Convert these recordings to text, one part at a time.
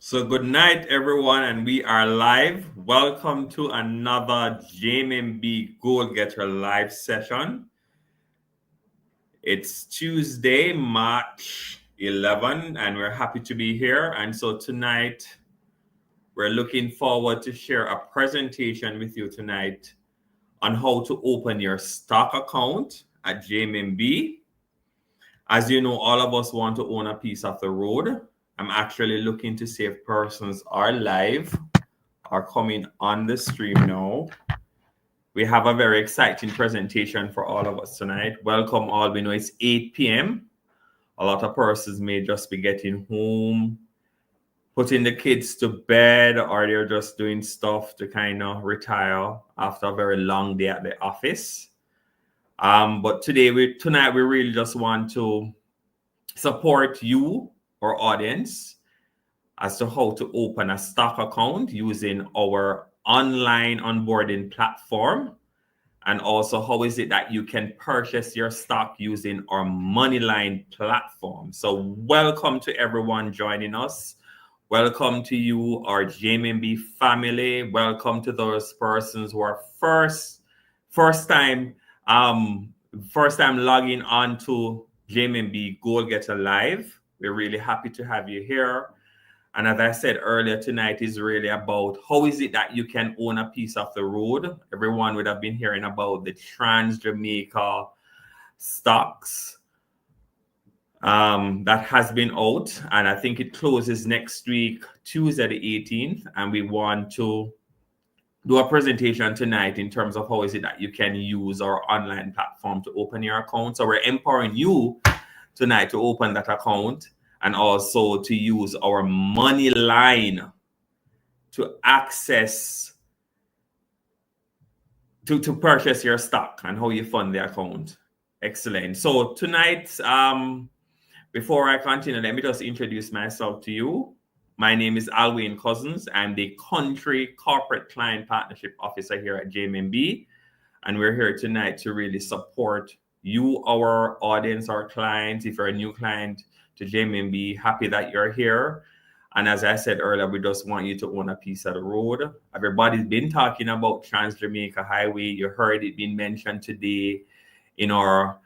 So good night, everyone, and we are live. Welcome to another JMB Goal Getter live session. It's Tuesday, March 11, and we're happy to be here. And so tonight, we're looking forward to share a presentation with you tonight on how to open your stock account at JMB. As you know, all of us want to own a piece of the road. I'm actually looking to see if persons are live or coming on the stream now. We have a very exciting presentation for all of us tonight. Welcome all. We know it's 8 p.m. A lot of persons may just be getting home, putting the kids to bed, or they're just doing stuff to kind of retire after a very long day at the office. But tonight we really just want to support you, our audience, as to how to open a stock account using our online onboarding platform, and also how is it that you can purchase your stock using our Moneyline platform. So welcome to everyone joining us. Welcome to you, our JMB family. Welcome to those persons who are first time logging on to JMB Goal Getter Live. We're really happy to have you here. And as I said earlier, tonight is really about how is it that you can own a piece of the road. Everyone would have been hearing about the TransJamaican stocks that has been out. And I think it closes next week, Tuesday the 18th. And we want to do a presentation tonight in terms of how is it that you can use our online platform to open your account. So we're empowering you tonight to open that account and also to use our Moneyline to access, to purchase your stock and how you fund the account. Excellent. So tonight, before I continue, let me just introduce myself to you. My name is Alwyn Cousins. I'm the Country Corporate Client Partnership Officer here at JMB. And we're here tonight to really support you, our audience, our clients. If you're a new client to JMB, happy that you're here. And as I said earlier, we just want you to own a piece of the road. Everybody's been talking about TransJamaican Highway. You heard it being mentioned today in our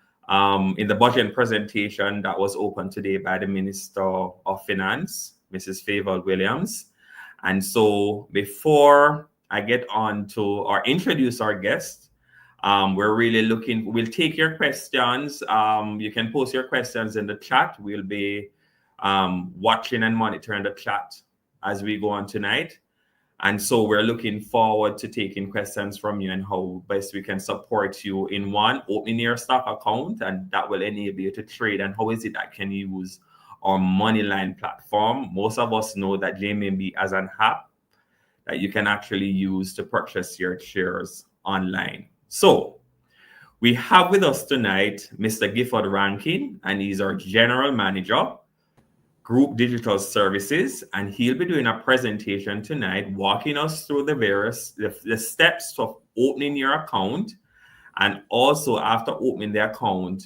in the budget presentation that was opened today by the Minister of Finance, Mrs. Favor Williams. And so before I get on to or introduce our guest, we're really we'll take your questions. You can post your questions in the chat. We'll be watching and monitoring the chat as we go on tonight. And so we're looking forward to taking questions from you and how best we can support you in one, opening your stock account, and that will enable you to trade. And how is it that can use our Moneyline platform? Most of us know that JMB has an app that you can actually use to purchase your shares online. So we have with us tonight Mr. Gifford Rankin, and he's our General Manager, Group Digital Services, and he'll be doing a presentation tonight, walking us through the steps of opening your account, and also after opening the account,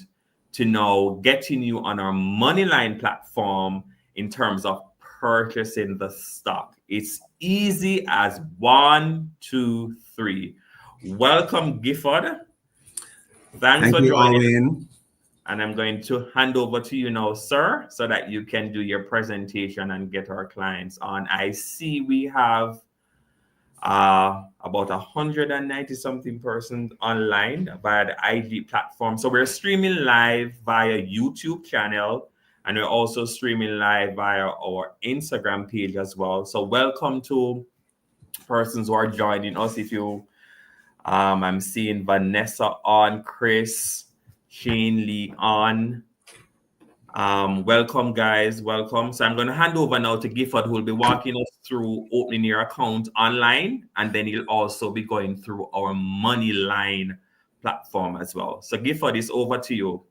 to now getting you on our Moneyline platform in terms of purchasing the stock. It's easy as 1, 2, 3. Welcome, Gifford. Thanks for joining. And I'm going to hand over to you now, sir, so that you can do your presentation and get our clients on. I see we have about 190-something persons online via the IG platform. So we're streaming live via YouTube channel, and we're also streaming live via our Instagram page as well. So welcome to persons who are joining us. If you, I'm seeing Vanessa on, Chris, Shane Lee on. Welcome, guys. Welcome. So I'm going to hand over now to Gifford, who will be walking us through opening your account online, and then he'll also be going through our Moneyline platform as well. So Gifford, is over to you.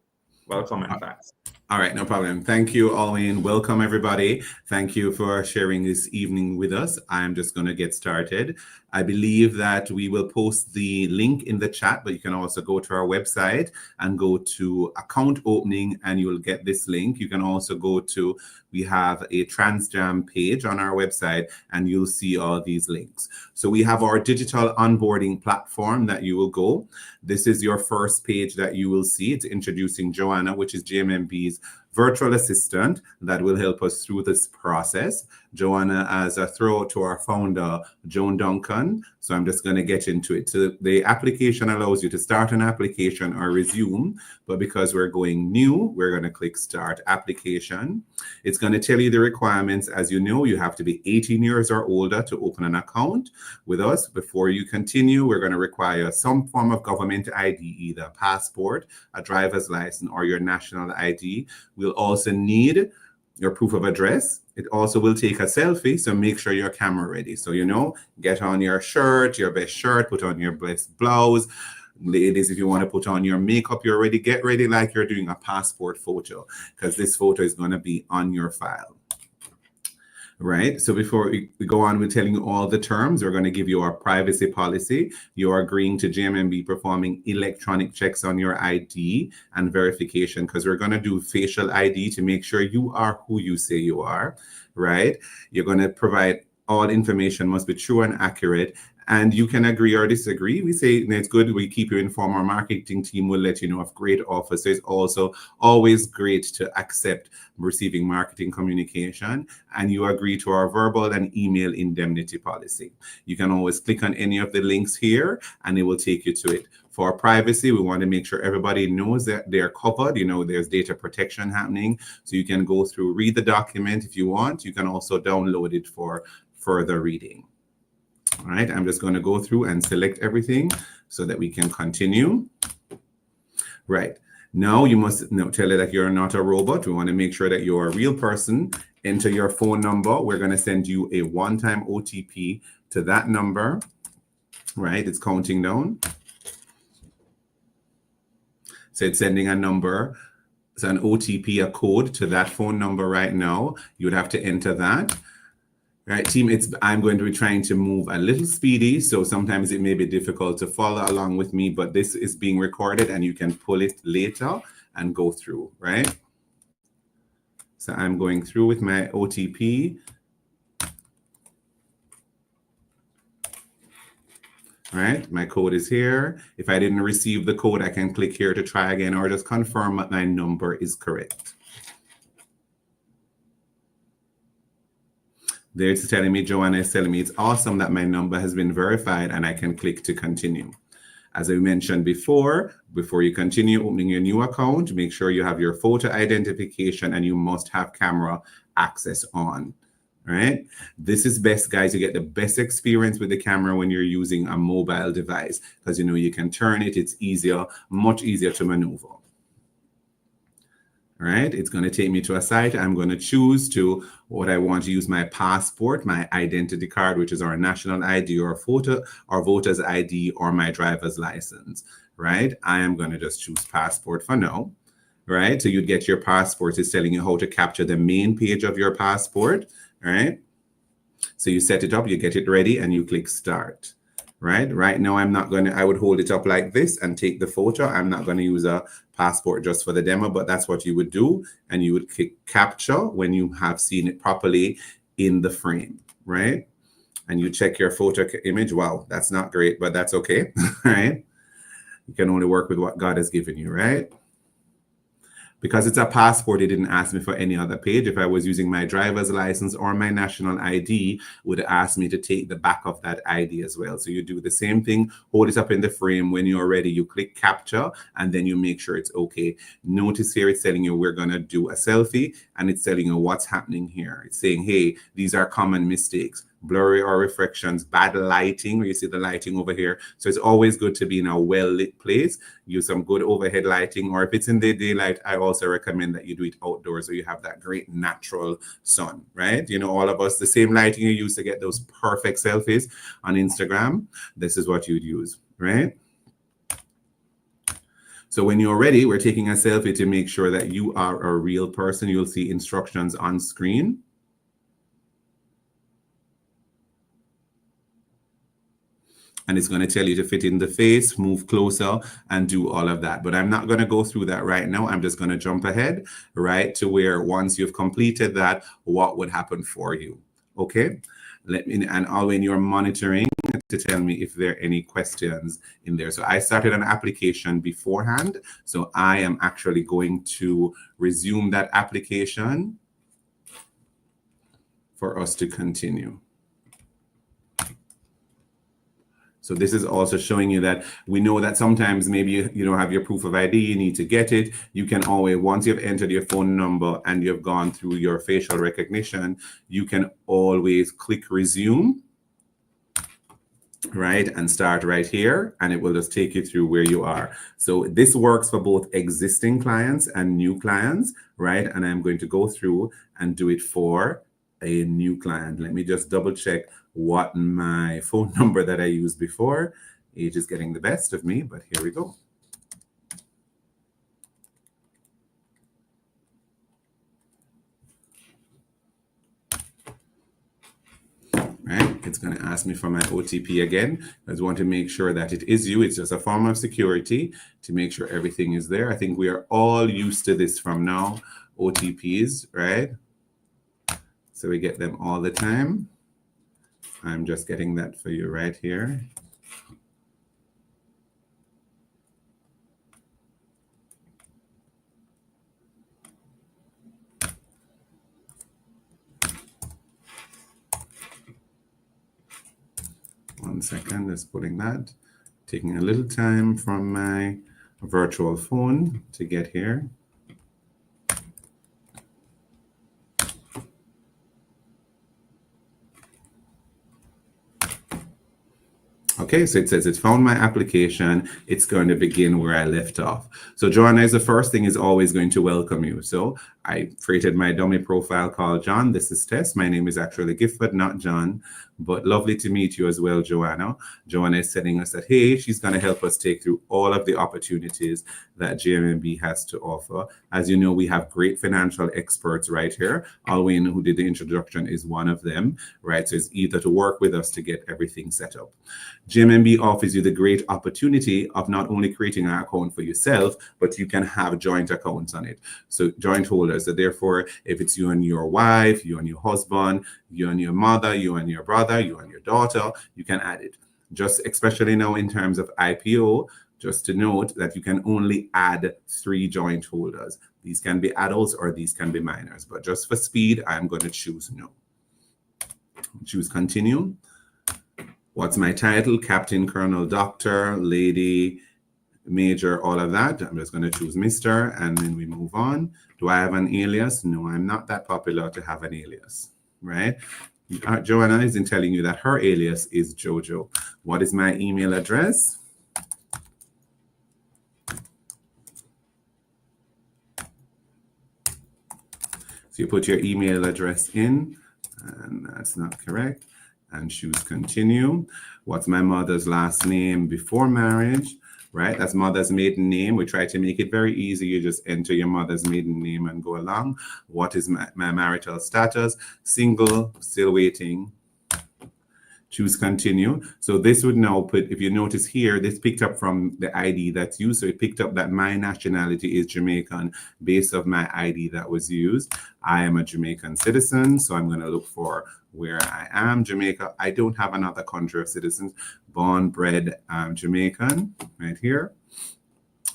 Welcome and thanks. All right, no problem. Thank you, Alwyn. Welcome, everybody. Thank you for sharing this evening with us. I'm just going to get started. I believe that we will post the link in the chat, but you can also go to our website and go to account opening and you'll get this link. You can also go to, we have a TransJam page on our website and you'll see all these links. So we have our digital onboarding platform that you will go. This is your first page that you will see. It's introducing Joanna, which is JMMB's virtual assistant that will help us through this process. Joanna, as a throw to our founder, Joan Duncan. So I'm just going to get into it. So the application allows you to start an application or resume, but because we're going new, we're going to click start application. It's going to tell you the requirements. As you know, you have to be 18 years or older to open an account with us. Before you continue, we're going to require some form of government ID, either a passport, a driver's license, or your national ID. We'll also need your proof of address. It also will take a selfie, so make sure your camera ready. So, get on your shirt, your best shirt, put on your best blouse. Ladies, if you want to put on your makeup, you're ready. Get ready like you're doing a passport photo, because this photo is going to be on your file. Right. So before we go on with telling you all the terms, we're going to give you our privacy policy. You're agreeing to JMMB performing electronic checks on your ID and verification, because we're going to do facial ID to make sure you are who you say you are. Right. You're going to provide all information must be true and accurate. And you can agree or disagree. We say it's good. We keep you informed. Our marketing team will let you know of great offers. So it's also always great to accept receiving marketing communication. And you agree to our verbal and email indemnity policy. You can always click on any of the links here and it will take you to it. For privacy, we want to make sure everybody knows that they're covered. There's data protection happening. So you can go through, read the document if you want. You can also download it for further reading. All right, I'm just going to go through and select everything so that we can continue. Right. Now you must tell it that you're not a robot. We want to make sure that you're a real person. Enter your phone number. We're going to send you a one-time OTP to that number. Right, it's counting down. So it's sending a number. So an OTP, a code to that phone number right now. You would have to enter that. Right, team, I'm going to be trying to move a little speedy, so sometimes it may be difficult to follow along with me, but this is being recorded and you can pull it later and go through, right? So I'm going through with my OTP. All right, my code is here. If I didn't receive the code, I can click here to try again or just confirm that my number is correct. There it's telling me, Joanna is telling me it's awesome that my number has been verified and I can click to continue. As I mentioned before you continue opening your new account, make sure you have your photo identification and you must have camera access on. Right? This is best, guys. You get the best experience with the camera when you're using a mobile device because you can turn it. It's easier, much easier to maneuver. All right, it's going to take me to a site. I'm going to choose to what I want to use my passport, my identity card, which is our national ID or photo or voter's ID or my driver's license. Right, I am going to just choose passport for now. Right, so you'd get your passport. It's telling you how to capture the main page of your passport. Right, so you set it up, you get it ready, and you click start. Right now, I would hold it up like this and take the photo. I'm not going to use a passport just for the demo, but that's what you would do. And you would click capture when you have seen it properly in the frame, right? And you check your photo image. Wow, that's not great, but that's okay, right? You can only work with what God has given you, right? Because it's a passport, it didn't ask me for any other page. If I was using my driver's license or my national ID, it would ask me to take the back of that ID as well. So you do the same thing, hold it up in the frame. When you're ready, you click capture, and then you make sure it's okay. Notice here it's telling you we're going to do a selfie, and it's telling you what's happening here. It's saying, hey, these are common mistakes. Blurry or reflections, bad lighting, where you see the lighting over here. So it's always good to be in a well-lit place. Use some good overhead lighting, or if it's in the daylight, I also recommend that you do it outdoors so you have that great natural sun, right? All of us, the same lighting you use to get those perfect selfies on Instagram, this is what you'd use, right? So when you're ready, we're taking a selfie to make sure that you are a real person. You'll see instructions on screen. And it's going to tell you to fit in the face, move closer, and do all of that. But I'm not going to go through that right now. I'm just going to jump ahead, right, to where once you've completed that, what would happen for you. Okay? And all when you're monitoring to tell me if there are any questions in there. So I started an application beforehand. So I am actually going to resume that application for us to continue. So this is also showing you that we know that sometimes maybe you don't have your proof of ID, you need to get it. You can always, once you've entered your phone number and you've gone through your facial recognition, you can always click resume, right, and start right here, and it will just take you through where you are. So this works for both existing clients and new clients, right? And I'm going to go through and do it for a new client. Let me just double check what my phone number that I used before. Age is getting the best of me, but here we go. Right, it's going to ask me for my OTP again. I just want to make sure that it is you. It's just a form of security to make sure everything is there. I think we are all used to this from now, OTPs, right? So we get them all the time. I'm just getting that for you right here. One second, just putting that. Taking a little time from my virtual phone to get here. Okay, so it says it found my application. It's going to begin where I left off. So Joanna is the first thing is always going to welcome you. So I created my dummy profile called John. This is Tess. My name is actually Gifford, not John, but lovely to meet you as well, Joanna. Joanna is telling us that, hey, she's going to help us take through all of the opportunities that JMB has to offer. As you know, we have great financial experts right here. Alwyn, who did the introduction, is one of them, right? So it's either to work with us to get everything set up. JMB offers you the great opportunity of not only creating an account for yourself, but you can have joint accounts on it. So joint holders. So therefore, if it's you and your wife, you and your husband, you and your mother, you and your brother, you and your daughter, you can add it. Just especially now in terms of IPO, just to note that you can only add 3 joint holders. These can be adults or these can be minors. But just for speed, I'm going to choose no. Choose continue. What's my title? Captain, Colonel, Doctor, Lady, Major, all of that. I'm just going to choose Mr. and then we move on. Do I have an alias? No, I'm not that popular to have an alias, right? Joanna isn't telling you that her alias is Jojo. What is my email address? So you put your email address in, and that's not correct. And choose continue. What's my mother's last name before marriage, right? That's mother's maiden name. We try to make it very easy. You just enter your mother's maiden name and go along. What is my marital status? Single, still waiting. Choose continue. So this would now put, if you notice here, this picked up from the ID that's used. So it picked up that my nationality is Jamaican based on my ID that was used. I am a Jamaican citizen. So I'm going to look for where I am, Jamaica. I don't have another country of citizens. Born, bred, Jamaican, right here.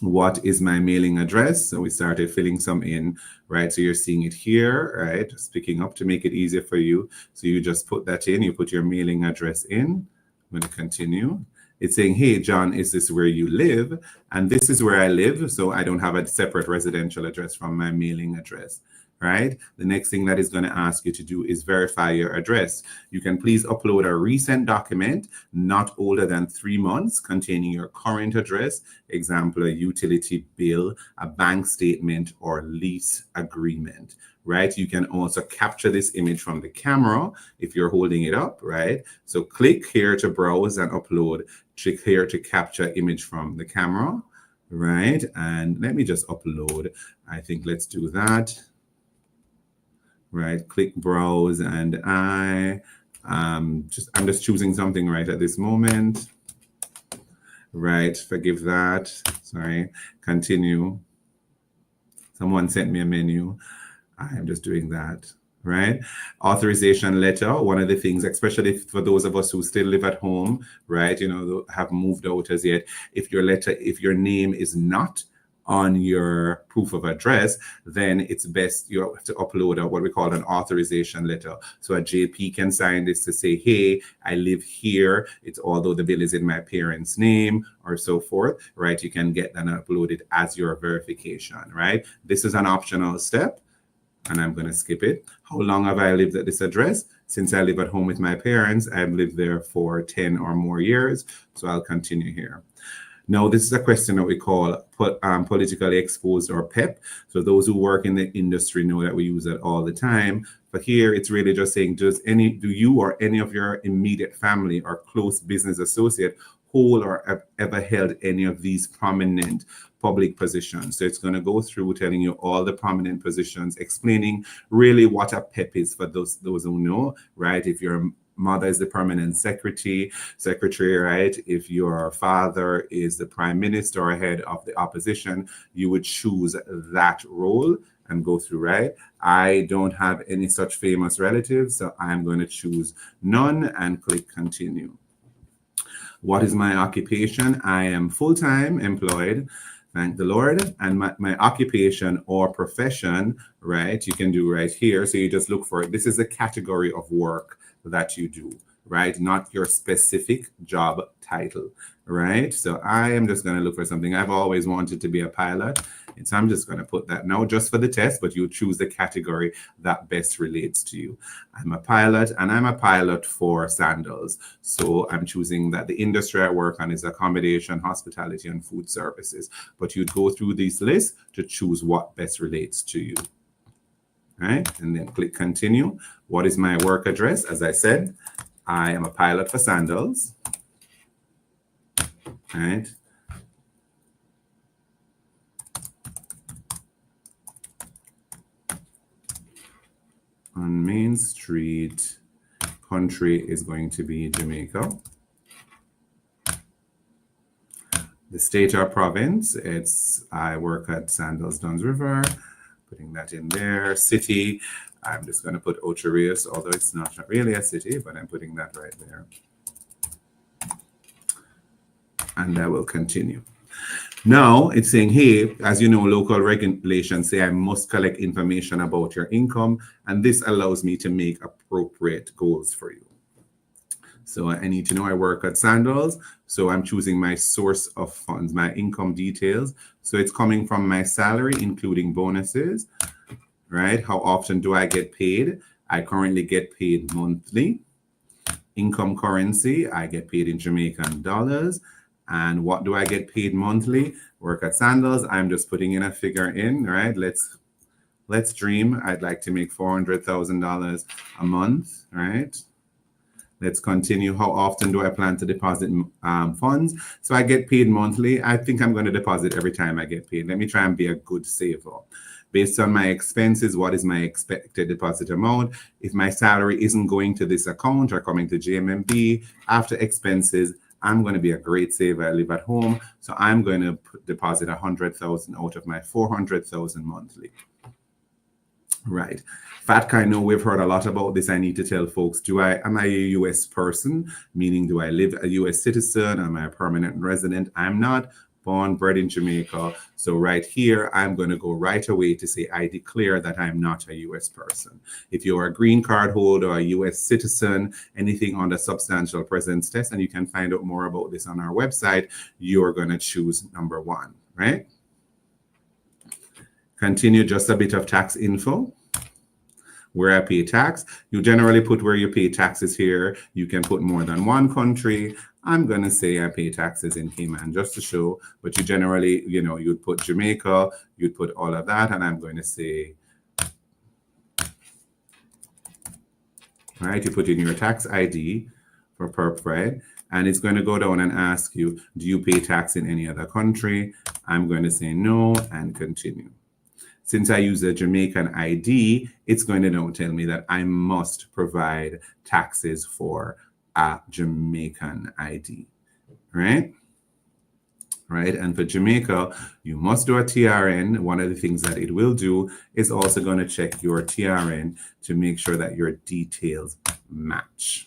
What is my mailing address? So we started filling some in, right? So you're seeing it here, right? Just picking up to make it easier for you. So you just put that in, you put your mailing address in. I'm going to continue. It's saying, hey, John, is this where you live? And this is where I live. So I don't have a separate residential address from my mailing address. Right? The next thing that is going to ask you to do is verify your address. You can please upload a recent document not older than 3 months containing your current address, example, a utility bill, a bank statement, or lease agreement. Right? You can also capture this image from the camera if you're holding it up, right? So click here to browse and upload. Click here to capture image from the camera, right? And let me just upload. I think let's do that. Right, click browse, and I'm just choosing something right at this moment. right? Forgive that. Sorry. Continue. Someone sent me a menu. I'm just doing that, right? Authorization letter, one of the things, especially for those of us who still live at home, right? Have moved out as yet. If your name is not on your proof of address, then it's best you have to upload what we call an authorization letter. So a JP can sign this to say, hey, I live here. It's although the bill is in my parents' name or so forth, right? You can get that uploaded as your verification, right? This is an optional step, and I'm going to skip it. How long have I lived at this address? Since I live at home with my parents, I've lived there for 10 or more years. So I'll continue here. Now, this is a question that we call politically exposed, or PEP. So those who work in the industry know that we use it all the time. But here it's really just saying, do you or any of your immediate family or close business associate hold or have ever held any of these prominent public positions? So it's going to go through telling you all the prominent positions, explaining really what a PEP is for those who know, right? If your mother is the permanent secretary, right? If your father is the prime minister or head of the opposition, you would choose that role and go through, right? I don't have any such famous relatives, so I'm going to choose none and click continue. What is my occupation? I am full-time employed, thank the Lord. And my occupation or profession, right, you can do right here. So you just look for it. This is a category of work that you do, right? Not your specific job title, right? So I am just going to look for something. I've always wanted to be a pilot. And so I'm just going to put that now just for the test, but you choose the category that best relates to you. I'm a pilot, and I'm a pilot for sandals. So I'm choosing that the industry I work on is accommodation, hospitality, and food services. But you'd go through this list to choose what best relates to you. Right? And then click continue. What is my work address? As I said, I am a pilot for sandals. Right? On Main Street, country is going to be Jamaica. The state or province, I work at Sandals Duns River. Putting that in there. City, I'm just going to put Ocho Rios, although it's not really a city, but I'm putting that right there. And I will continue. Now it's saying, hey, as you know, local regulations say I must collect information about your income, and this allows me to make appropriate goals for you. So I need to know I work at Sandals. So I'm choosing my source of funds, my income details. So it's coming from my salary, including bonuses, right? How often do I get paid? I currently get paid monthly. Income currency, I get paid in Jamaican dollars. And what do I get paid monthly? Work at Sandals. I'm just putting in a figure in, right? Let's dream. I'd like to make $400,000 a month, right? Let's continue. How often do I plan to deposit funds? So I get paid monthly. I think I'm going to deposit every time I get paid. Let me try and be a good saver. Based on my expenses, what is my expected deposit amount? If my salary isn't going to this account or coming to JMMB, after expenses, I'm going to be a great saver. I live at home. So I'm going to deposit 100,000 out of my 400,000 monthly. Right. FATCA, I know we've heard a lot about this. I need to tell folks, am I a U.S. person? Meaning, do I live a U.S. citizen? Am I a permanent resident? I'm not. Born, bred in Jamaica. So right here, I'm going to go right away to say, I declare that I'm not a U.S. person. If you're a green card holder, a U.S. citizen, anything on the substantial presence test, and you can find out more about this on our website, you're going to choose number 1, right? Continue, just a bit of tax info. Where I pay tax, you generally put where you pay taxes here. You can put more than one country. I'm going to say I pay taxes in Cayman just to show, but you generally, you'd put Jamaica, you'd put all of that, and I'm going to say, right, you put in your tax ID for perp, right? And it's going to go down and ask you, do you pay tax in any other country? I'm going to say no and continue. Since I use a Jamaican ID, it's going to now tell me that I must provide taxes for a Jamaican ID, right? right? And for Jamaica, you must do a TRN. One of the things that it will do is also going to check your TRN to make sure that your details match.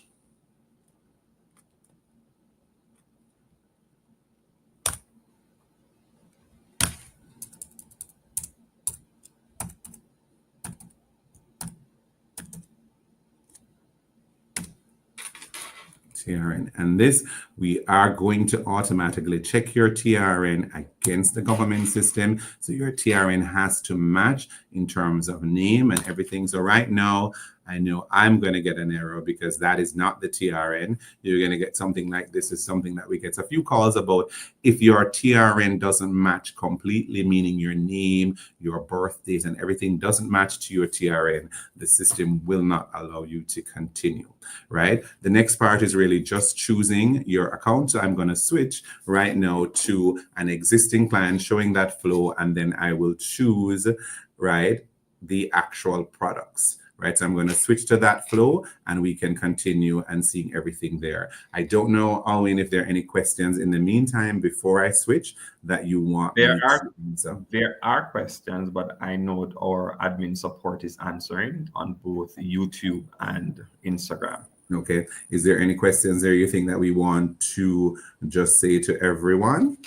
TRN. And this, we are going to automatically check your TRN against the government system. So your TRN has to match in terms of name and everything. So right now, I know I'm going to get an error because that is not the TRN. You're going to get something like this is something that we get a few calls about. If your TRN doesn't match completely, meaning your name, your birth date, and everything doesn't match to your TRN, the system will not allow you to continue, right? The next part is really just choosing your account. So I'm going to switch right now to an existing client showing that flow, and then I will choose, right, the actual products. Right, so I'm going to switch to that flow and we can continue and seeing everything there. I don't know, Alwyn, if there are any questions in the meantime before I switch that you want me to answer. There are questions, but I know our admin support is answering on both YouTube and Instagram. Okay. Is there any questions there you think that we want to just say to everyone?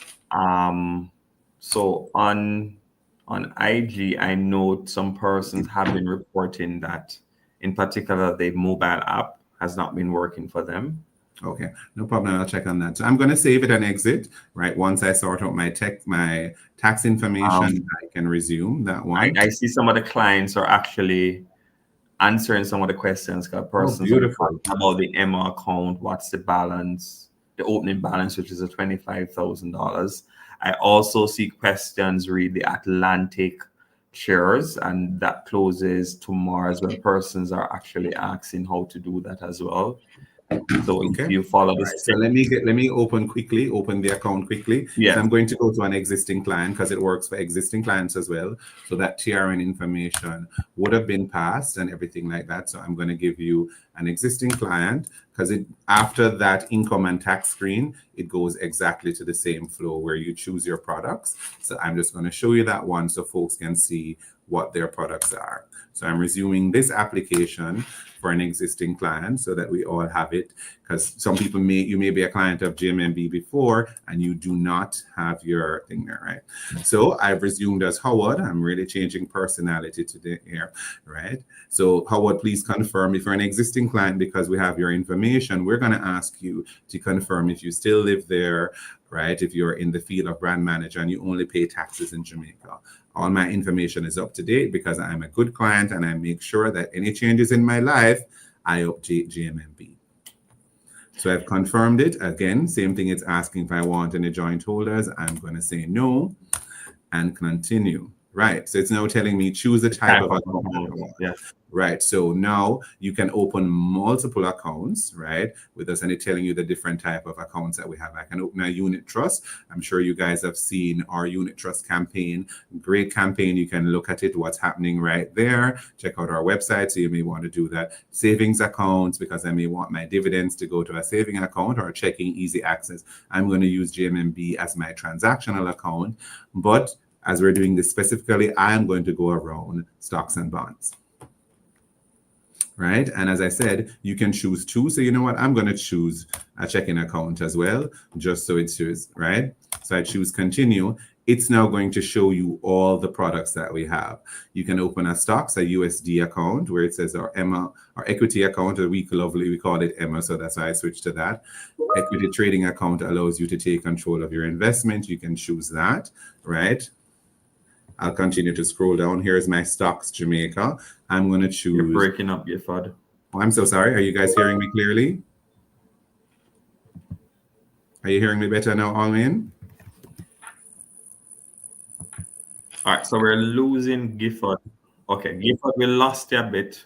So on IG, I know some persons have been reporting that, in particular, the mobile app has not been working for them. Okay, no problem. I'll check on that. So I'm going to save it and exit. Right, once I sort out my tax information, I can resume that one. I see some of the clients are actually answering some of the questions. Persons beautiful. About the Emma account, what's the balance, the opening balance, which is a $25,000. I also see questions read the Atlantic shares, and that closes tomorrow as well. Persons are actually asking how to do that as well. So if you follow this, so let me open the account quickly. Yeah. So I'm going to go to an existing client because it works for existing clients as well. So that TRN information would have been passed and everything like that. So I'm going to give you an existing client because after that income and tax screen, it goes exactly to the same flow where you choose your products. So I'm just going to show you that one so folks can see what their products are. So I'm resuming this application for an existing client so that we all have it, because some people you may be a client of GMMB before and you do not have your thing there, right? So I've resumed as Howard. I'm really changing personality today here, right? So Howard, please confirm if you're an existing client, because we have your information, we're going to ask you to confirm if you still live there, right? If you're in the field of brand manager and you only pay taxes in Jamaica. All my information is up to date because I'm a good client and I make sure that any changes in my life, I update GMMB. So I've confirmed it. Again, same thing, it's asking if I want any joint holders. I'm going to say no and continue. Right, so it's now telling me choose the type of account. Yeah. Right, so now you can open multiple accounts, right, with us, and it's telling you the different type of accounts that we have. I can open a unit trust. I'm sure you guys have seen our unit trust campaign. Great campaign. You can look at it, what's happening right there. Check out our website. So you may want to do that. Savings accounts, because I may want my dividends to go to a saving account or a checking easy access. I'm going to use GMMB as my transactional account, but as we're doing this specifically, I am going to go around stocks and bonds. Right, and as I said, you can choose two. So you know what, I'm going to choose a checking account as well, just so it shows, right? So I choose continue. It's now going to show you all the products that we have. You can open a stocks, a USD account where it says our Emma, our equity account, or we call it Emma, so that's why I switched to that. Equity trading account allows you to take control of your investment. You can choose that, right? I'll continue to scroll down. Here's my stocks Jamaica. I'm going to choose. You're breaking up, your FUD. Oh, I'm so sorry. Are you guys hearing me clearly? Are you hearing me better now, Alwyn? All right, so we're losing Gifford. Okay, Gifford, we lost you a bit.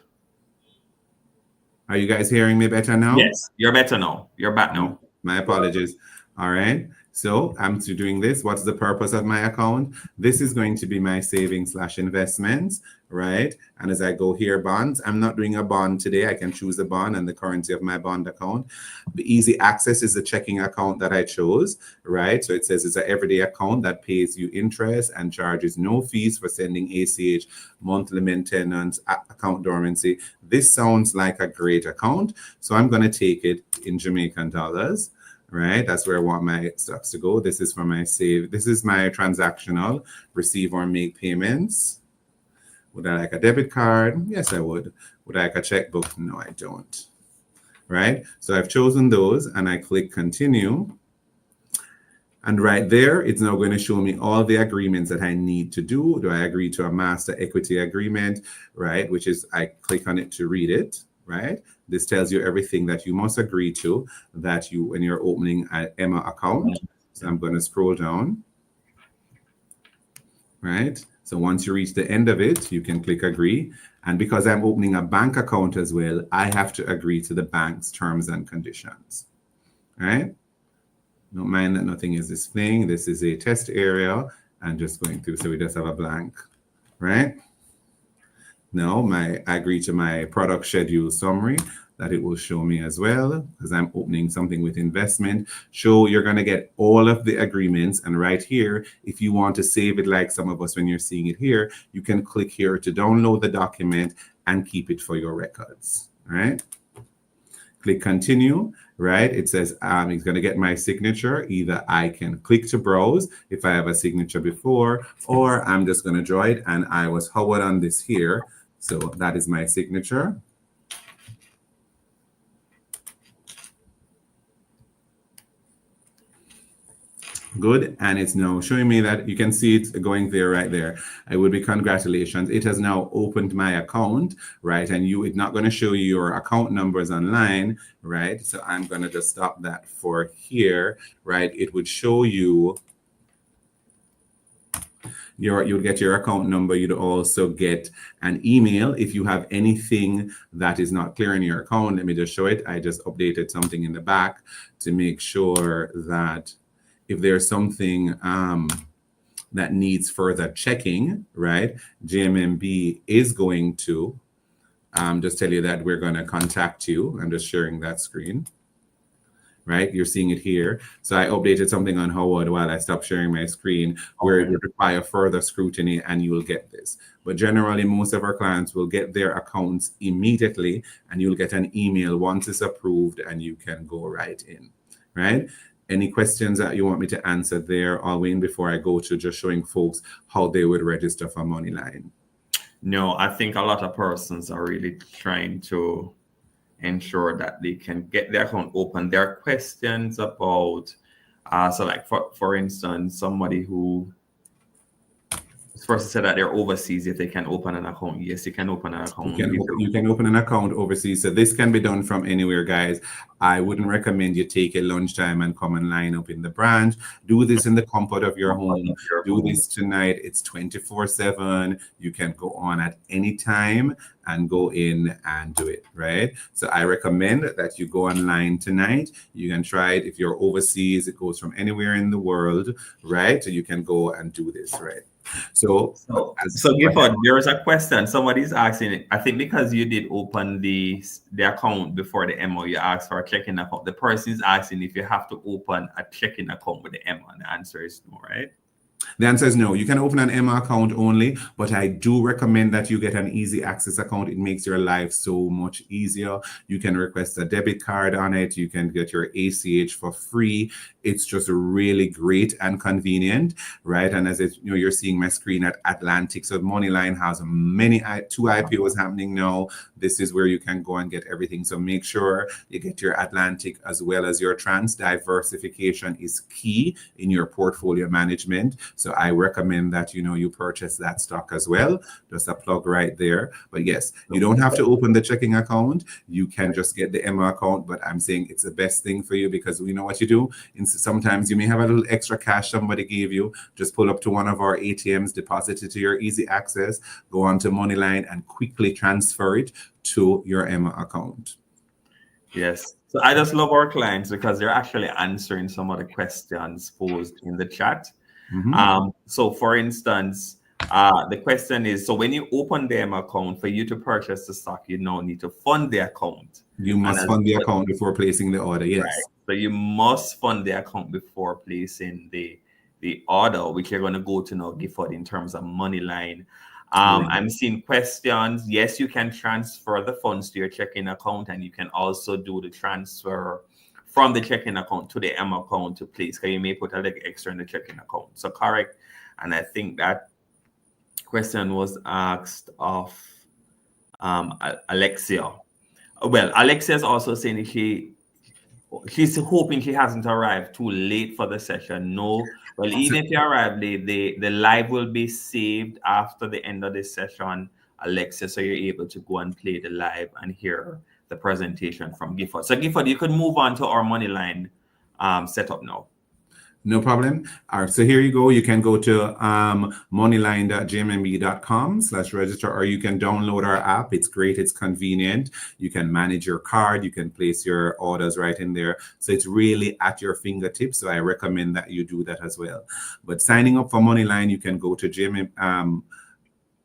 Are you guys hearing me better now? Yes, you're better now. You're back now. My apologies. All right. So I'm doing this. What's the purpose of my account? This is going to be my savings / investments, right? And as I go here, bonds, I'm not doing a bond today. I can choose a bond and the currency of my bond account. The easy access is the checking account that I chose, right? So it says it's an everyday account that pays you interest and charges no fees for sending ACH, monthly maintenance, account dormancy. This sounds like a great account. So I'm going to take it in Jamaican dollars. Right, that's where I want my stocks to go. This is for my save. This is my transactional, receive or make payments. Would I like a debit card? Yes, I would. Would I like a checkbook? No, I don't. Right, so I've chosen those and I click continue. And right there, it's now going to show me all the agreements that I need to do. Do I agree to a master equity agreement, right? Which is, I click on it to read it, right? This tells you everything that you must agree to that you, when you're opening an Emma account. So I'm going to scroll down, right? So once you reach the end of it, you can click agree. And because I'm opening a bank account as well, I have to agree to the bank's terms and conditions, right? Don't mind that nothing is displaying. This is a test area and just going through. So we just have a blank, right? Now I agree to my product schedule summary that it will show me as well, because I'm opening something with investment. So you're going to get all of the agreements. And right here, if you want to save it like some of us when you're seeing it here, you can click here to download the document and keep it for your records, right? Click continue, right? It says it's going to get my signature. Either I can click to browse if I have a signature before, or I'm just going to draw it. And I was hovered on this here. So that is my signature. Good, and it's now showing me that you can see it going there right there. I would be congratulations. It has now opened my account, right? And it's not going to show you your account numbers online, right? So I'm going to just stop that for here, right? It would show you you'll get your account number. You'd also get an email if you have anything that is not clear in your account. Let me just show it. I just updated something in the back to make sure that if there's something that needs further checking, right, JMMB is going to just tell you that we're going to contact you. I'm just sharing that screen, right? You're seeing it here. So I updated something on Howard while I stopped sharing my screen where it would require further scrutiny, and you will get this. But generally, most of our clients will get their accounts immediately, and you'll get an email once it's approved, and you can go right in, right? Any questions that you want me to answer there, Alwyn, before I go to just showing folks how they would register for Moneyline? No, I think a lot of persons are really trying to ensure that they can get their account open. There are questions about, so like for instance, somebody who first said that they're overseas, if they can open an account. Yes, you can open an account. You can open an account overseas. So this can be done from anywhere, guys. I wouldn't recommend you take a lunchtime and come and line up in the branch. Do this in the comfort of your home. Do this tonight. It's 24/7. You can go on at any time and go in and do it, right? So I recommend that you go online tonight. You can try it. If you're overseas, it goes from anywhere in the world, right? So you can go and do this, right? So Gifford, there's a question. Somebody's asking, I think because you did open the account before the MO, you asked for a checking account. The person is asking if you have to open a checking account with the MO, and the answer is no, right? The answer is no. You can open an Emma account only, but I do recommend that you get an easy access account. It makes your life so much easier. You can request a debit card on it. You can get your ACH for free. It's just really great and convenient, right? And as you're seeing my screen at Atlantic. So Moneyline has two IPOs happening now. This is where you can go and get everything. So make sure you get your Atlantic as well as your Trans. Diversification is key in your portfolio management. So I recommend that, you purchase that stock as well. Just a plug right there. But yes, you don't have to open the checking account. You can just get the Emma account. But I'm saying it's the best thing for you because you know what you do. Sometimes you may have a little extra cash somebody gave you. Just pull up to one of our ATMs, deposit it to your easy access, go on to Moneyline and quickly transfer it to your Emma account. Yes. So I just love our clients because they're actually answering some of the questions posed in the chat. So for instance, the question is, so when you open the M account, for you to purchase the stock, you now need to fund the account. You must fund the account before placing the order. Yes. Right. So you must fund the account before placing the order, which you're going to go to now, Gifford, in terms of Moneyline. I'm seeing questions. Yes, you can transfer the funds to your checking account, and you can also do the transfer from the checking account to the M account to place, because you may put a little extra in the checking account. So correct. And I think that question was asked of Alexia. Well, Alexia is also saying she's hoping she hasn't arrived too late for the session. No, well, even if you arrive late, the live will be saved after the end of this session, Alexia, so you're able to go and play the live and hear the presentation from Gifford. So Gifford, you could move on to our Moneyline setup now. No problem. All right, so here you go. You can go to moneyline.jmnb.com/register, or you can download our app. It's great. It's convenient. You can manage your card. You can place your orders right in there. So it's really at your fingertips. So I recommend that you do that as well. But signing up for Moneyline, you can go to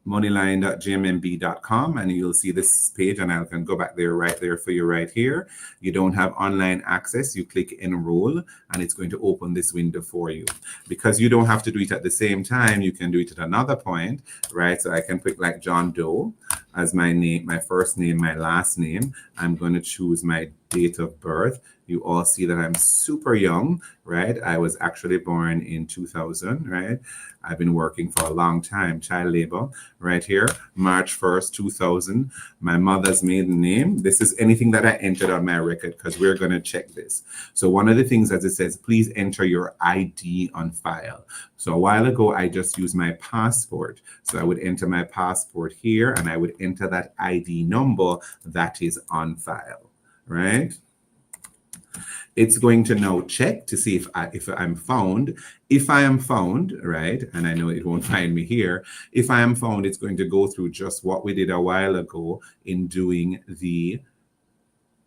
moneyline.jmnb.com, and you'll see this page, and I can go back there right there for you right here. You don't have online access, you click enroll, and it's going to open this window for you. Because you don't have to do it at the same time, you can do it at another point, right? So I can pick like John Doe as my name, my first name, my last name. I'm going to choose my date of birth. You all see that I'm super young, right? I was actually born in 2000, right? I've been working for a long time, child labor, right here, March 1st, 2000. My mother's maiden name. This is anything that I entered on my record, because we're going to check this. So one of the things, as it says, please enter your ID on file. So a while ago, I just used my passport. So I would enter my passport here, and I would enter that ID number that is on file, right? It's going to now check to see if I'm found. If I am found, right, and I know it won't find me here. If I am found, it's going to go through just what we did a while ago in doing the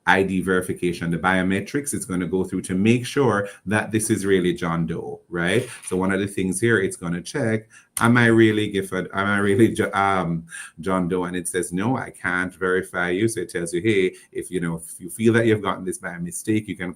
ID verification, the biometrics. It's going to go through to make sure that this is really John Doe, right? So one of the things here, it's going to check, am I really Gifford? Am I really John Doe? And it says, no, I can't verify you. So it tells you, hey, if you feel that you've gotten this by mistake, you can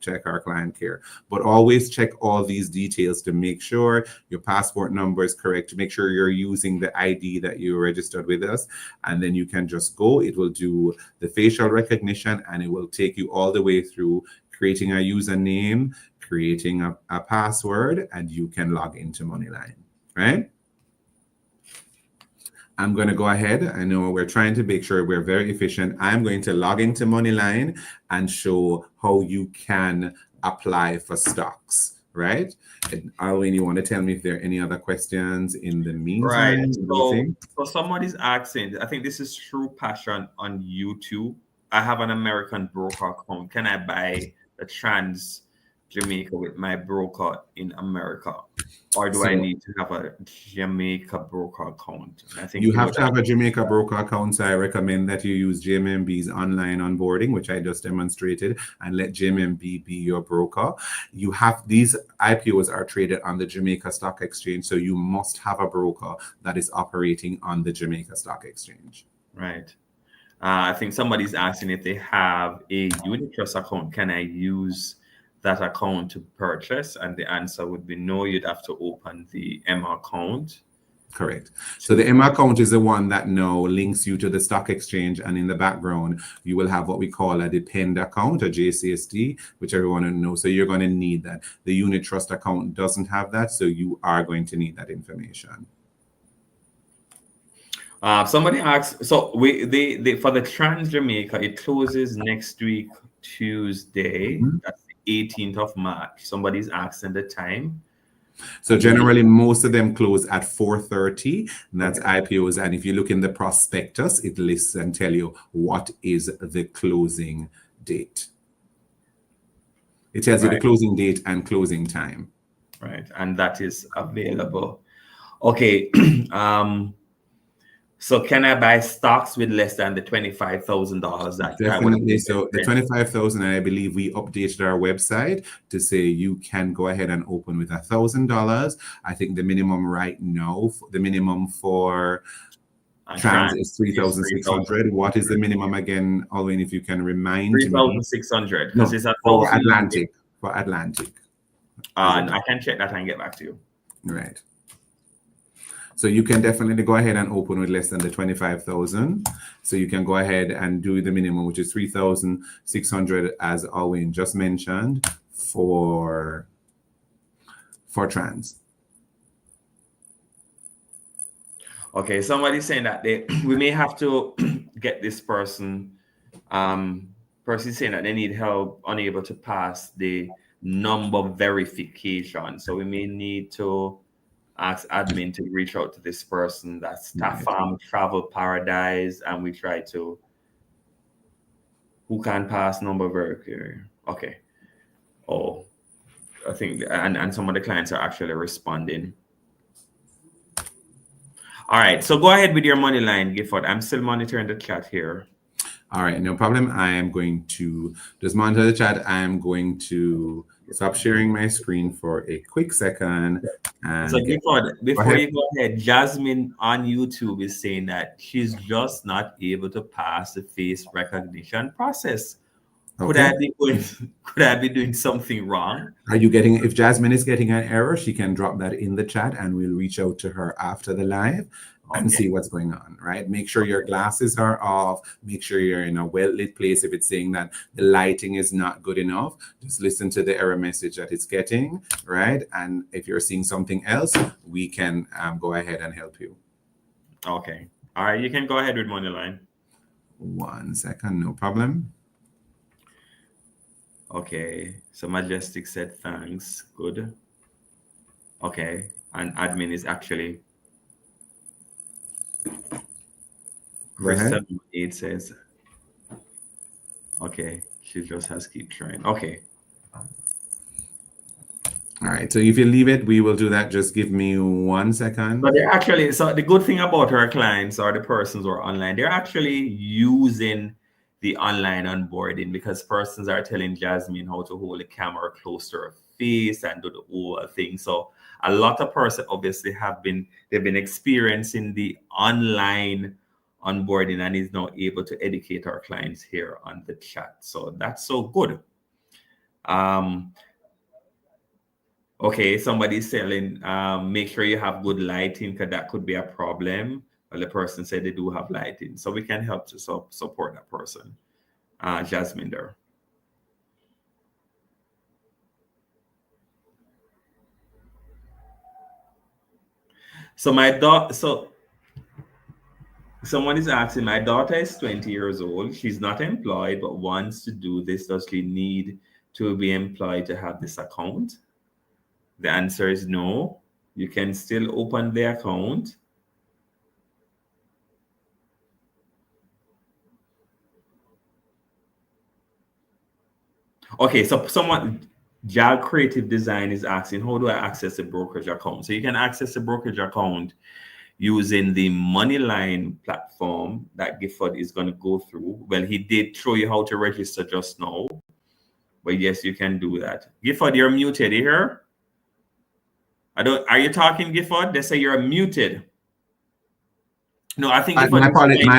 check our client care. But always check all these details to make sure your passport number is correct, to make sure you're using the ID that you registered with us. And then you can just go. It will do the facial recognition, and it will take you all the way through creating a username, creating a password, and you can log into Moneyline, right? I'm going to go ahead. I know we're trying to make sure we're very efficient. I'm going to log into Moneyline and show how you can apply for stocks, right? And Alwyn, you want to tell me if there are any other questions in the meantime? Right. So somebody's asking, I think this is True Passion on YouTube. I have an American broker account. Can I buy the Trans Jamaica with my broker in America? Or do I need to have a Jamaica broker account? I think you have to have a Jamaica broker account. So I recommend that you use JMMB's online onboarding, which I just demonstrated, and let JMMB be your broker. You have, these IPOs are traded on the Jamaica Stock Exchange, so you must have a broker that is operating on the Jamaica Stock Exchange. Right. I think somebody's asking if they have a unit trust account, can I use that account to purchase? And the answer would be no, you'd have to open the EMA account. Correct. So the EMA account is the one that now links you to the stock exchange, and in the background, you will have what we call a depend account, a JCSD, which everyone knows. So you're going to need that. The unit trust account doesn't have that, so you are going to need that information. Somebody asked, so for the Trans Jamaica, it closes next week, Tuesday. That's the 18th of March. Somebody's asking the time. So generally, most of them close at 4:30. That's IPOs. And if you look in the prospectus, it lists and tell you what is the closing date. It tells you the closing date and closing time. Right. And that is available. Okay. So can I buy stocks with less than the $25,000 that I would Definitely. So the 25,000, I believe we updated our website to say you can go ahead and open with $1,000. I think the minimum right now, the minimum for trans is 3,600. What is the minimum again, Alwyn, if you can remind me? 3,600 because No, it's a for Atlantic. For Atlantic. I can check that and get back to you. Right. So you can definitely go ahead and open with less than the 25,000. So you can go ahead and do the minimum, which is 3,600, as Alwyn just mentioned, for trans. Okay, somebody's saying that we may have to get this person. Person saying that they need help, unable to pass the number verification. So we may need to ask admin to reach out to this person. That's Farm Travel Paradise, and we try to who can pass number verification. Okay. Oh, I think and some of the clients are actually responding. All right, so go ahead with your Moneyline, Gifford. I'm still monitoring the chat here. All right, no problem. I am going to just monitor the chat. I am going to stop sharing my screen for a quick second. And so Gifford, before you go ahead, Jasmine on YouTube is saying that she's just not able to pass the face recognition process. Okay. Could I be doing something wrong? Are you getting, if Jasmine is getting an error, she can drop that in the chat and we'll reach out to her after the live and see what's going on, right? Make sure your glasses are off. Make sure you're in a well-lit place. If it's saying that the lighting is not good enough, just listen to the error message that it's getting, right? And if you're seeing something else, we can go ahead and help you. Okay. All right, you can go ahead with Moneyline. 1 second, no problem. Okay, so Majestic said thanks. Good. Okay, and admin is actually. Kristen It says. Okay, she just has keep trying. Okay. All right, so if you leave it, we will do that. Just give me 1 second. But they're actually, so the good thing about our clients or the persons who are online, they're actually using the online onboarding because persons are telling Jasmine how to hold the camera close to her face and do the whole thing. So a lot of persons obviously they've been experiencing the online onboarding and is now able to educate our clients here on the chat. So that's so good. Okay, somebody's selling, make sure you have good lighting because that could be a problem. Well, the person said they do have lighting. So we can help to support that person. Jasmine there. So my daughter, someone is asking, my daughter is 20 years old. She's not employed, but wants to do this. Does she need to be employed to have this account? The answer is no. You can still open the account. Okay, so someone, JAL Creative Design is asking, how do I access the brokerage account? So you can access the brokerage account using the Moneyline platform that Gifford is going to go through. Well, he did show you how to register just now, but yes, you can do that. Gifford, you're muted here. Are you talking, Gifford? They say you're muted. No, I think my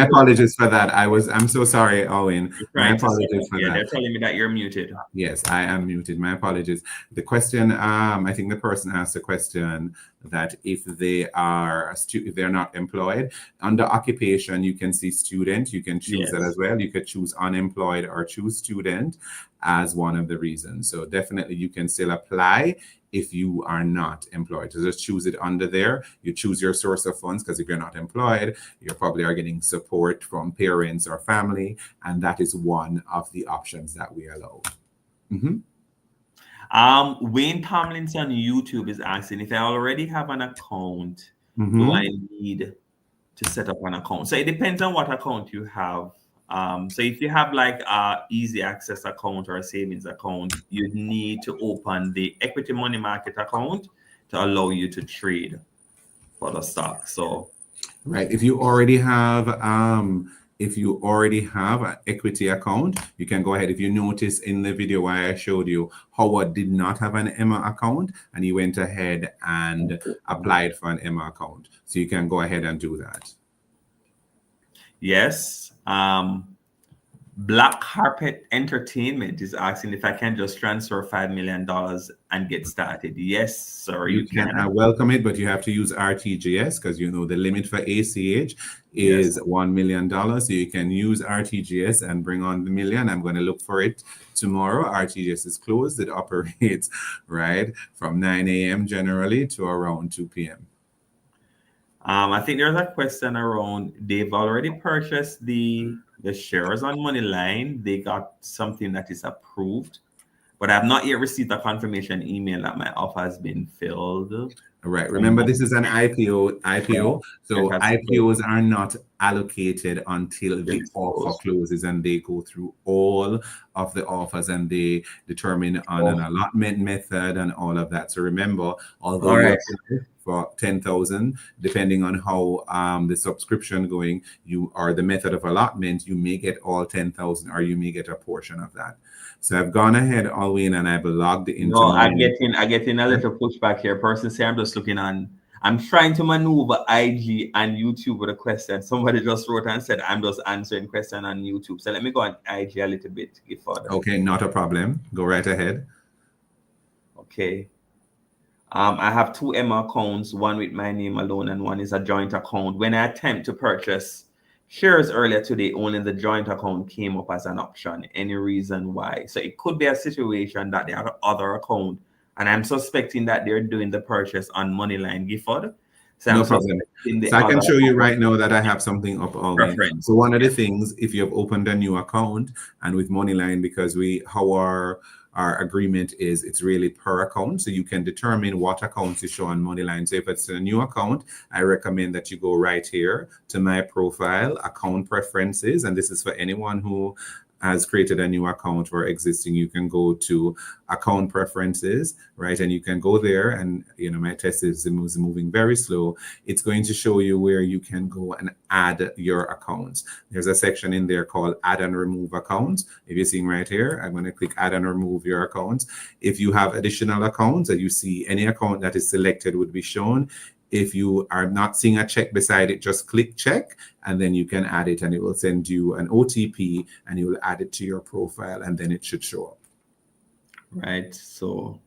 apologies for that. I'm so sorry, Owen. My apologies for that. They're telling me that you're muted. Yes, I am muted. My apologies. The question, I think the person asked a question that if they are if they're not employed, under occupation, you can see student. You can choose that as well. You could choose unemployed or choose student as one of the reasons. So definitely you can still apply if you are not employed. So just choose it under there. You choose your source of funds because if you're not employed, you probably are getting support from parents or family, and that is one of the options that we allow. Wayne Tomlinson on YouTube is asking, if I already have an account, do I need to set up an account? So it depends on what account you have. So if you have like a easy access account or a savings account, you need to open the equity money market account to allow you to trade for the stock. So Right. If you already have an equity account, you can go ahead. If you notice in the video where I showed you, Howard did not have an Emma account and he went ahead and applied for an Emma account. So you can go ahead and do that. Yes. Black Carpet Entertainment is asking if I can just transfer $5 million and get started. Yes, sir, you can. I welcome it, but you have to use RTGS because you know the limit for ACH is $1 million. So you can use RTGS and bring on the million. I'm going to look for it tomorrow. RTGS is closed. It operates right from 9 a.m. generally to around 2 p.m. I think there's a question around they've already purchased the shares on Moneyline. They got something that is approved, but I've not yet received a confirmation email that my offer has been filled. Right. Remember, this is an IPO. So IPOs are not allocated until the offer closes, and they go through all of the offers and they determine on an allotment method and all of that. So remember, although you're for 10,000, depending on how the subscription going, you are the method of allotment, you may get all 10,000 or you may get a portion of that. So I've gone ahead, Alwyn, and I've logged into. No, I'm getting a little pushback here. Person say I'm just looking on. I'm trying to maneuver IG and YouTube with a question. Somebody just wrote and said I'm just answering question on YouTube. So let me go on IG a little bit further. Okay, not a problem. Go right ahead. Okay. I have two Emma accounts, one with my name alone and one is a joint account. When I attempt to purchase shares earlier today, only the joint account came up as an option. Any reason why? So it could be a situation that they have other account, and I'm suspecting that they're doing the purchase on Moneyline Gifford. So no problem. So I can show you right now that I have something up already. So one of the things, if you have opened a new account and with Moneyline, because our agreement is it's really per account, so you can determine what accounts you show on Moneyline. So if it's a new account, I recommend that you go right here to my profile, account preferences, and this is for anyone who has created a new account or existing. You can go to account preferences, right? And you can go there, and you know my test is moving very slow. It's going to show you where you can go and add your accounts. There's a section in there called add and remove accounts. If you're seeing right here, I'm going to click add and remove your accounts. If you have additional accounts that you see, any account that is selected would be shown. If you are not seeing a check beside it, just click check, and then you can add it, and it will send you an OTP, and you will add it to your profile, and then it should show up. Right. So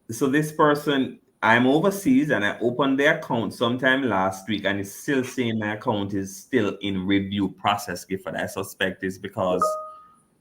so this person, I'm overseas, and I opened the account sometime last week, and it's still saying my account is still in review process. If I suspect is because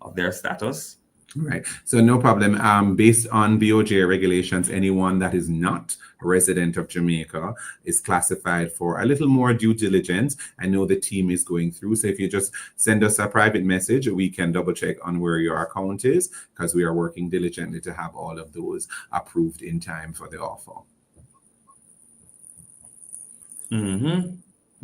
of their status. Right. So no problem. Based on BOJ regulations, anyone that is not a resident of Jamaica is classified for a little more due diligence. I know the team is going through. So if you just send us a private message, we can double check on where your account is, because we are working diligently to have all of those approved in time for the offer. Mm-hmm.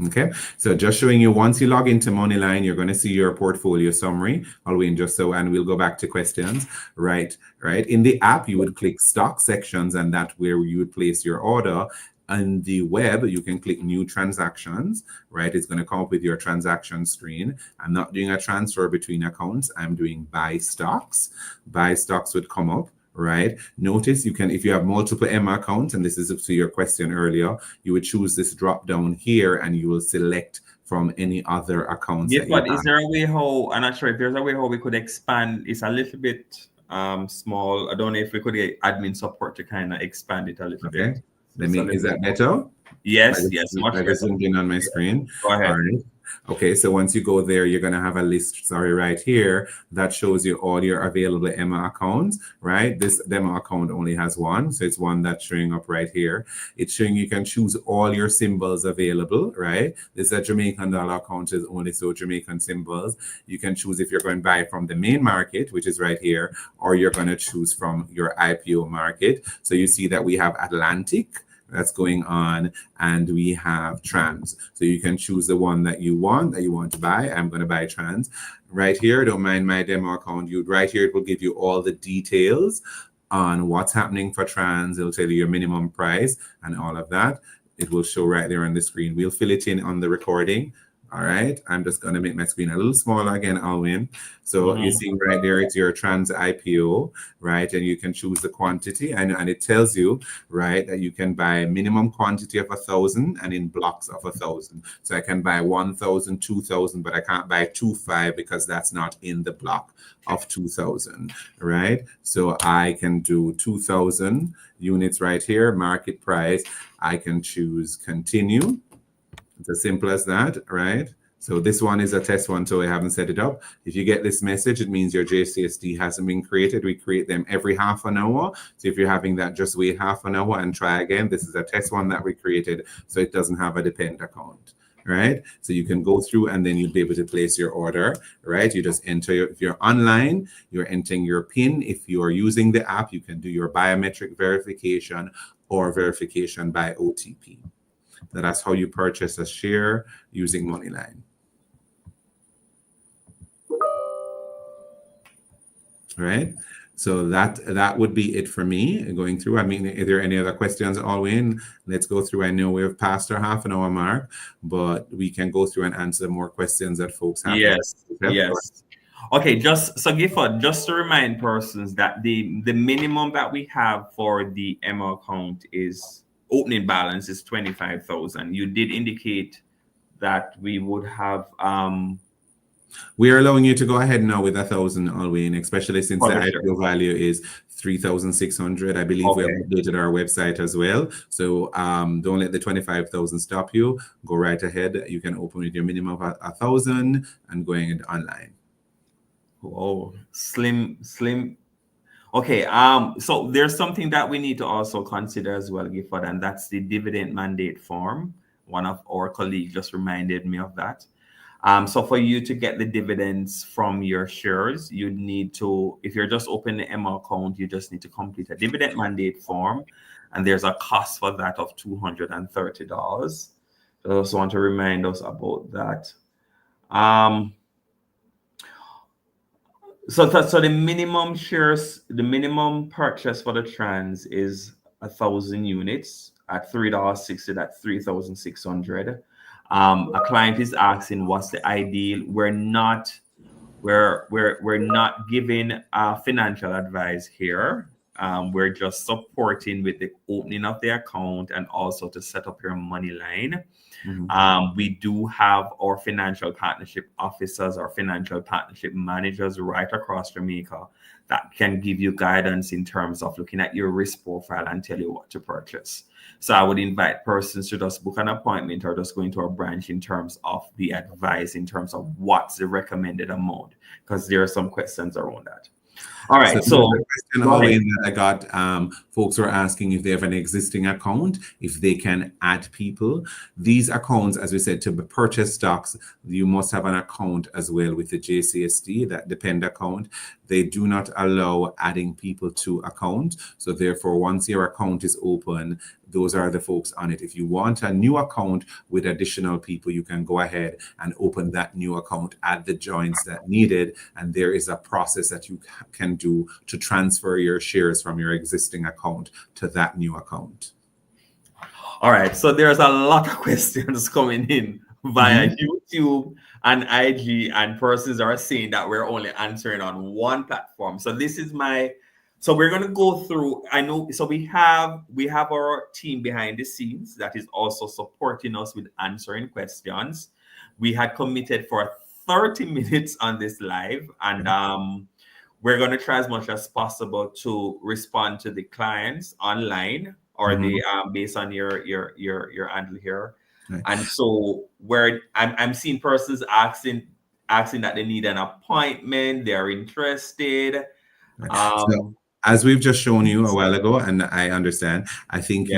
Okay, so just showing you, once you log into Moneyline, you're going to see your portfolio summary. Alwyn, just so, and we'll go back to questions. Right. In the app, you would click stock sections, and that's where you would place your order. On the web, you can click new transactions, right? It's going to come up with your transaction screen. I'm not doing a transfer between accounts. I'm doing buy stocks. Buy stocks would come up. Right. Notice you can, if you have multiple Emma accounts, and this is to your question earlier, you would choose this drop down here and you will select from any other accounts. Yes, but is there a way how, I'm not sure if there's a way how we could expand? It's a little bit small. I don't know if we could get admin support to kind of expand it a little bit. Is that better? Yes, much better. Zoomed in on my screen. Go ahead. All right. Okay, so once you go there, you're going to have a list, right here, that shows you all your available Emma accounts, right? This Emma account only has one, so it's one that's showing up right here. It's showing you can choose all your symbols available, right? This is a Jamaican dollar account, is only so Jamaican symbols. You can choose if you're going to buy from the main market, which is right here, or you're going to choose from your IPO market. So you see that we have Atlantic that's going on, and we have trans. So you can choose the one that you want to buy. I'm going to buy trans. Right here, don't mind my demo account. Right here, it will give you all the details on what's happening for trans. It'll tell you your minimum price and all of that. it will show right there on the screen. We'll fill it in on the recording. All right, I'm just going to make my screen a little smaller again, Alwyn. So you see right there, it's your trans IPO, right? And you can choose the quantity, and it tells you, right, that you can buy minimum quantity of 1,000 and in blocks of 1,000. So I can buy 1,000, 2,000, but I can't buy 2,500 because that's not in the block of 2,000, right? So I can do 2,000 units right here, market price. I can choose continue. It's as simple as that, right? So this one is a test one, so I haven't set it up. If you get this message, it means your JCSD hasn't been created. We create them every half an hour. So if you're having that, just wait half an hour and try again. This is a test one that we created, so it doesn't have a depend account, right? So you can go through and then you'll be able to place your order, right? You just enter if you're online, you're entering your PIN. If you are using the app, you can do your biometric verification or verification by OTP. That's how you purchase a share using Moneyline. All right. So that would be it for me going through. I mean, are there any other questions, Alwyn? Let's go through. I know we've passed our half an hour mark, but we can go through and answer more questions that folks have. Yes. Okay, just so Gifford, just to remind persons that the minimum that we have for the ML account is opening balance is 25,000. You did indicate that we would have we are allowing you to go ahead now with 1,000, Alwyn, especially since the IPO value is 3,600. I believe we have updated our website as well. So don't let the 25,000 stop you. Go right ahead. You can open with your minimum of 1,000 and going online. Oh, slim. Okay, so there's something that we need to also consider as well, Gifford, and that's the dividend mandate form. One of our colleagues just reminded me of that. So for you to get the dividends from your shares, you need to, if you're just opening the ML account, you just need to complete a dividend mandate form, and there's a cost for that of $230. So I also want to remind us about that. So the minimum shares, the minimum purchase for the trans is 1,000 units at $3.60. That's 3,600. A client is asking, what's the ideal? We're not giving financial advice here. We're just supporting with the opening of the account and also to set up your Moneyline. We do have our financial partnership officers or financial partnership managers right across Jamaica that can give you guidance in terms of looking at your risk profile and tell you what to purchase. So I would invite persons to just book an appointment or just go into our branch in terms of the advice, in terms of what's the recommended amount, because there are some questions around that. All right. So the question always that I got, folks were asking if they have an existing account, if they can add people. These accounts, as we said, to purchase stocks, you must have an account as well with the JCSD, that depend account. They do not allow adding people to account. So therefore, once your account is open, those are the folks on it. If you want a new account with additional people, you can go ahead and open that new account, add the joints that needed, and there is a process that you can do to transfer your shares from your existing account to that new account. All right, so there's a lot of questions coming in via YouTube and IG, and persons are saying that we're only answering on one platform. So this is so we're going to go through. I know. So we have our team behind the scenes that is also supporting us with answering questions. We had committed for 30 minutes on this live, and we're going to try as much as possible to respond to the clients online or the based on your handle here. Right. And so I'm seeing persons asking that they need an appointment, they're interested. Right. So as we've just shown you a while ago, and I understand, I think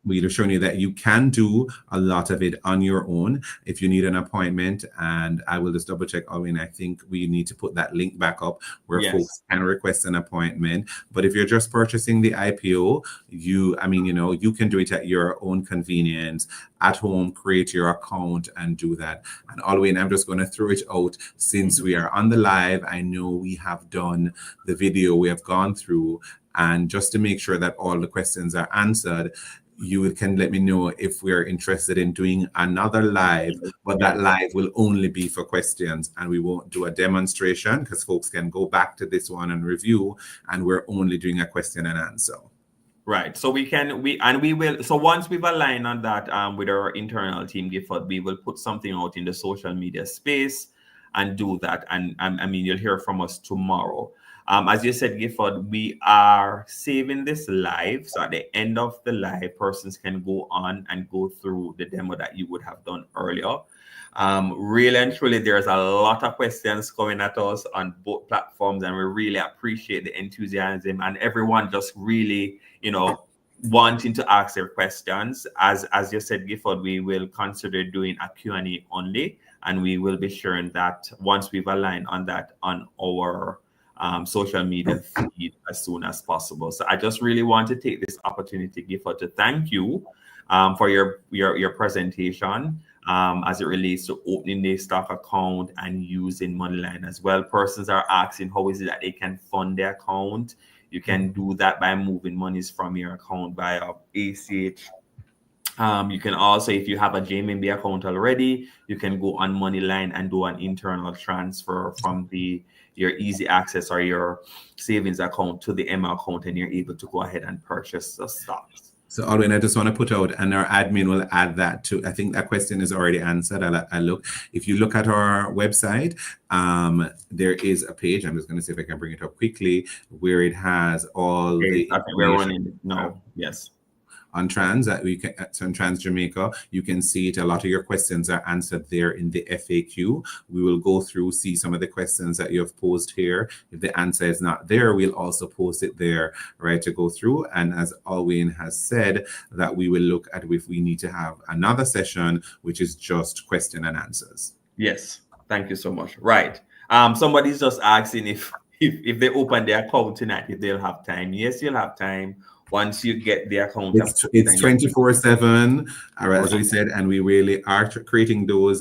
we've shown you that you can do a lot of it on your own if you need an appointment. And I will just double check, Alwyn, I think we need to put that link back up where folks can request an appointment. But if you're just purchasing the IPO, you can do it at your own convenience at home, create your account and do that. And Alwyn, I'm just going to throw it out since we are on the live. I know we have done the video, we have gone through, and just to make sure that all the questions are answered, you can let me know if we're interested in doing another live, but that live will only be for questions, and we won't do a demonstration because folks can go back to this one and review, and we're only doing a question and answer. Right. So we will. So once we've aligned on that with our internal team, Gifford, we will put something out in the social media space and do that. And I mean, you'll hear from us tomorrow. As you said, Gifford, we are saving this live. So at the end of the live, persons can go on and go through the demo that you would have done earlier. Really and truly, there's a lot of questions coming at us on both platforms, and we really appreciate the enthusiasm and everyone just really, wanting to ask their questions. As you said, Gifford, we will consider doing a Q&A only, and we will be sharing that once we've aligned on that on our social media feed as soon as possible. So I just really want to take this opportunity, Gifford, to thank you for your presentation as it relates to opening their stock account and using Moneyline as well. Persons are asking how is it that they can fund their account. You can do that by moving monies from your account via ACH. You can also, if you have a JMB account already, you can go on Moneyline and do an internal transfer from your easy access or your savings account to the Emma account, and you're able to go ahead and purchase the stocks. So, Alwyn, I just want to put out, and our admin will add that too. I think that question is already answered. I look. If you look at our website, there is a page. I'm just going to see if I can bring it up quickly, where it has all the information. We're running now. Yes. On Trans, on Trans Jamaica, you can see it. A lot of your questions are answered there in the FAQ. We will go through, see some of the questions that you have posed here. If the answer is not there, we'll also post it there, right, to go through. And as Alwyn has said, that we will look at if we need to have another session, which is just question and answers. Yes, thank you so much. Right. Somebody's just asking if they open their account tonight, if they'll have time. Yes, you'll have time. Once you get the account, it's 24/7, as we said, and we really are creating those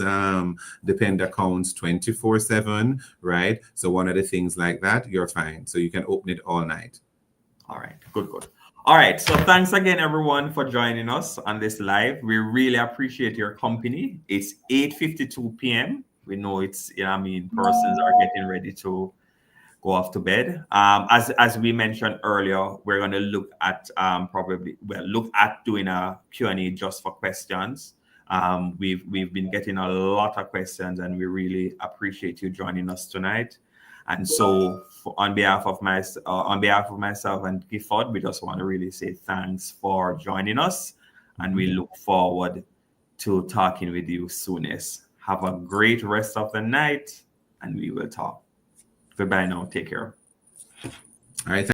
depend accounts 24/7, right? So one of the things like that, you're fine. So you can open it all night. All right, good. All right, so thanks again, everyone, for joining us on this live. We really appreciate your company. It's 8:52 p.m. We know it's, persons are getting ready to go off to bed. As we mentioned earlier, we're going to look at doing a Q&A just for questions. We've been getting a lot of questions, and we really appreciate you joining us tonight. And so, on behalf of myself and Gifford, we just want to really say thanks for joining us, and we look forward to talking with you soonest. Have a great rest of the night, and we will talk. Goodbye now. Take care. All right.